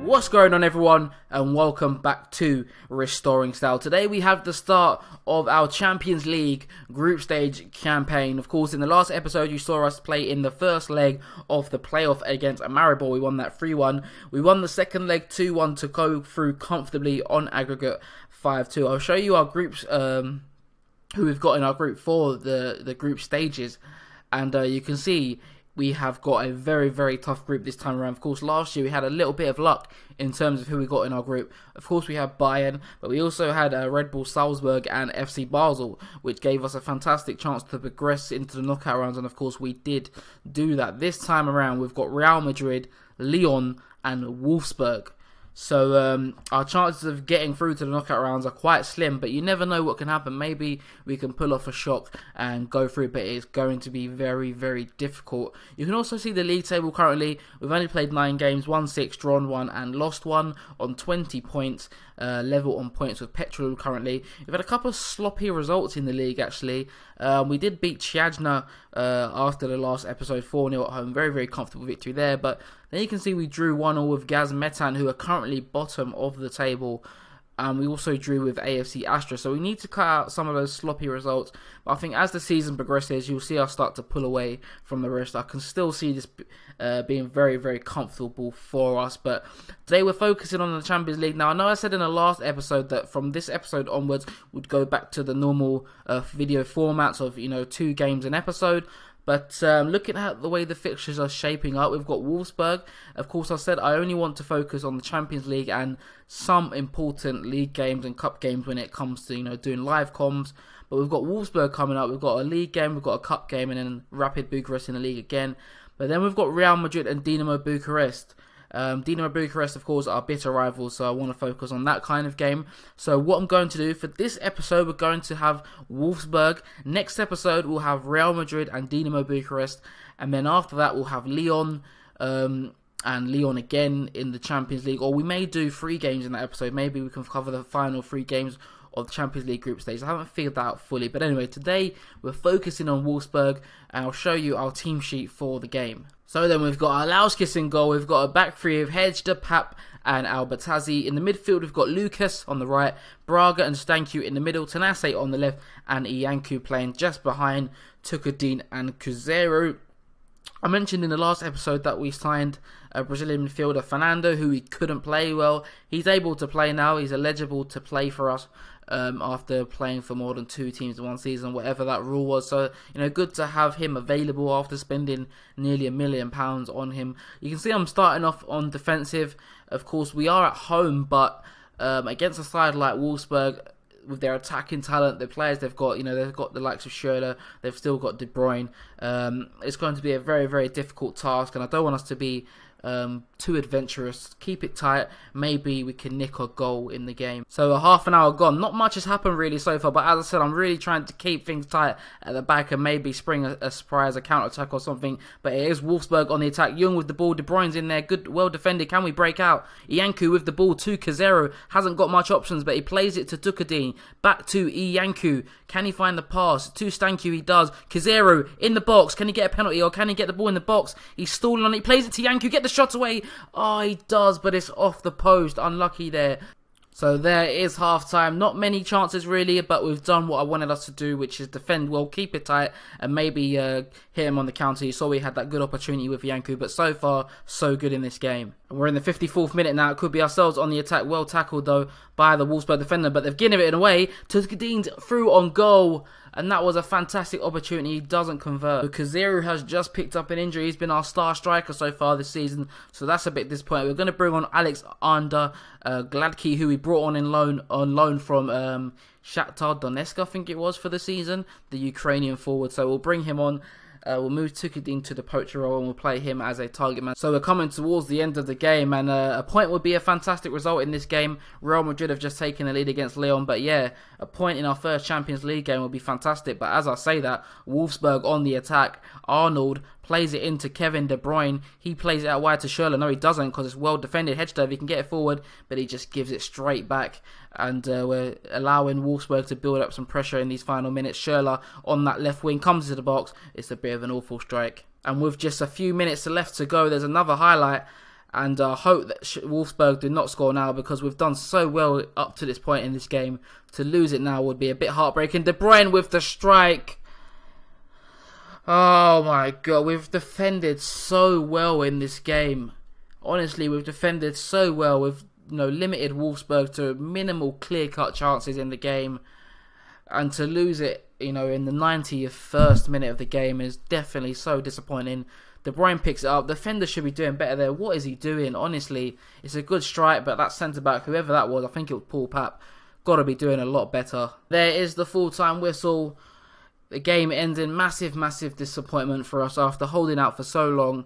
What's going on, everyone, and welcome back to Restoring Style. Today we have the start of our Champions League group stage campaign. Of course, in the last episode you saw us play in the first leg of the playoff against Maribor. We won that 3-1. We won the second leg 2-1 to go through comfortably on aggregate 5-2. I'll show you our groups, who we've got in our group for the group stages, and you can see we have got a very, very tough group this time around. Of course, last year we had a little bit of luck in terms of who we got in our group. Of course, we had Bayern, but we also had Red Bull Salzburg and FC Basel, which gave us a fantastic chance to progress into the knockout rounds, and of course, we did do that. This time around, we've got Real Madrid, Lyon, and Wolfsburg. So our chances of getting through to the knockout rounds are quite slim, but you never know what can happen. Maybe we can pull off a shock and go through, but it's going to be very, very difficult. You can also see the league table currently. We've only played 9 games, won 6, drawn 1, and lost 1 on 20 points. Level on points with Petrol currently. We've had a couple of sloppy results in the league, actually. We did beat Chiajna after the last episode 4-0 at home. Very, very comfortable victory there. But then you can see we drew 1-1 with Gaz Metan, who are currently bottom of the table. And we also drew with AFC Astra. So we need to cut out some of those sloppy results. But I think as the season progresses, you'll see us start to pull away from the rest. I can still see this being very, very comfortable for us. But today we're focusing on the Champions League. Now, I know I said in the last episode that from this episode onwards, we'd go back to the normal video formats of, 2 games an episode. But looking at the way the fixtures are shaping up, we've got Wolfsburg. Of course, I said I only want to focus on the Champions League and some important league games and cup games when it comes to, doing live comms. But we've got Wolfsburg coming up. We've got a league game, we've got a cup game, and then Rapid Bucharest in the league again. But then we've got Real Madrid and Dinamo Bucharest. Dinamo Bucharest, of course, are bitter rivals, so I want to focus on that kind of game. So what I'm going to do for this episode, we're going to have Wolfsburg. Next episode, we'll have Real Madrid and Dinamo Bucharest. And then after that, we'll have Lyon and Lyon again in the Champions League. Or we may do 3 games in that episode. Maybe we can cover the final 3 games of the Champions League group stage. I haven't figured that out fully. But anyway, today we're focusing on Wolfsburg, and I'll show you our team sheet for the game. So then we've got Arlauskis in goal. We've got a back 3 of Hejda, Pap, and Albertazzi. In the midfield, we've got Lucas on the right, Braga and Stanku in the middle, Tanase on the left, and Iancu playing just behind Tukadin and Cruzeiro. I mentioned in the last episode that we signed a Brazilian midfielder, Fernando, who he couldn't play well. He's able to play now. He's eligible to play for us after playing for more than 2 teams in one season, whatever that rule was. So, good to have him available after spending nearly £1 million on him. You can see I'm starting off on defensive. Of course, we are at home, but against a side like Wolfsburg, with their attacking talent, the players they've got, they've got the likes of Schürrle, they've still got De Bruyne. It's going to be a very, very difficult task, and I don't want us to be too adventurous. Keep it tight. Maybe we can nick a goal in the game. So a half an hour gone. Not much has happened really so far, but as I said, I'm really trying to keep things tight at the back and maybe spring a surprise, a counter-attack or something. But it is Wolfsburg on the attack. Young with the ball. De Bruyne's in there. Good, well defended. Can we break out? Iancu with the ball to Cruzeiro. Hasn't got much options, but he plays it to Tukadin. Back to Iancu. Can he find the pass? To Stanku, he does. Cruzeiro in the box. Can he get a penalty or can he get the ball in the box? He's stalling on it. He plays it to Iancu. Get the shot away. Oh, he does, but it's off the post. Unlucky there. So there is half time. Not many chances really, but we've done what I wanted us to do, which is defend well, keep it tight, and maybe hit him on the counter. You saw we had that good opportunity with Iancu, but so far, so good in this game. And we're in the 54th minute now. It could be ourselves on the attack. Well tackled, though, by the Wolfsburg defender, but they've given it away to Kadeen's through on goal. And that was a fantastic opportunity. He doesn't convert. Cruzeiro has just picked up an injury. He's been our star striker so far this season. So that's a bit disappointing. We're going to bring on Alex Ander Gladkey, who we brought on loan from Shakhtar Donetsk, I think it was, for the season. The Ukrainian forward. So we'll bring him on. We'll move Tukadin to the poacher role and we'll play him as a target man. So we're coming towards the end of the game, and a point would be a fantastic result in this game. Real Madrid have just taken the lead against Lyon, but yeah, a point in our first Champions League game would be fantastic. But as I say that, Wolfsburg on the attack. Arnold plays it into Kevin De Bruyne. He plays it out wide to Schürrle. No, he doesn't, because it's well defended. Hejda, he can get it forward, but he just gives it straight back. And we're allowing Wolfsburg to build up some pressure in these final minutes. Schürrle on that left wing comes into the box. It's a bit of an awful strike. And with just a few minutes left to go, there's another highlight. And I hope that Wolfsburg do not score now, because we've done so well up to this point in this game. To lose it now would be a bit heartbreaking. De Bruyne with the strike. Oh my god, we've defended so well in this game. Honestly, we've defended so well. We've limited Wolfsburg to minimal clear-cut chances in the game. And to lose it, in the 91st minute of the game is definitely so disappointing. De Bruyne picks it up. Defender should be doing better there. What is he doing? Honestly, it's a good strike, but that centre-back, whoever that was, I think it was Paul Papp, got to be doing a lot better. There is the full-time whistle. The game ending. Massive, massive disappointment for us after holding out for so long.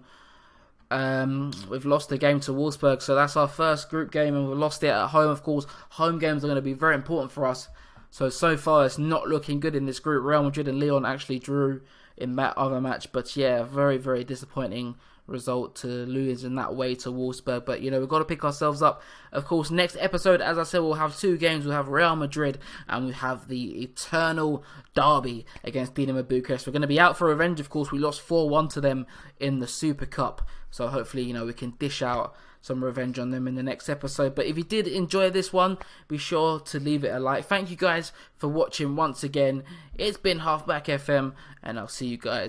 We've lost the game to Wolfsburg, so that's our first group game, and we've lost it at home. Of course, home games are going to be very important for us. So far, it's not looking good in this group. Real Madrid and Lyon actually drew in that other match, but yeah, very, very disappointing result to lose in that way to Wolfsburg. But we've got to pick ourselves up. Of course, next episode, as I said, we'll have 2 games. We'll have Real Madrid and we have the eternal derby against Dinamo Bucharest. We're going to be out for revenge. Of course, we lost 4-1 to them in the Super Cup, so hopefully we can dish out some revenge on them in the next episode. But if you did enjoy this one, be sure to leave it a like. Thank you guys for watching once again. It's been Halfback FM, and I'll see you guys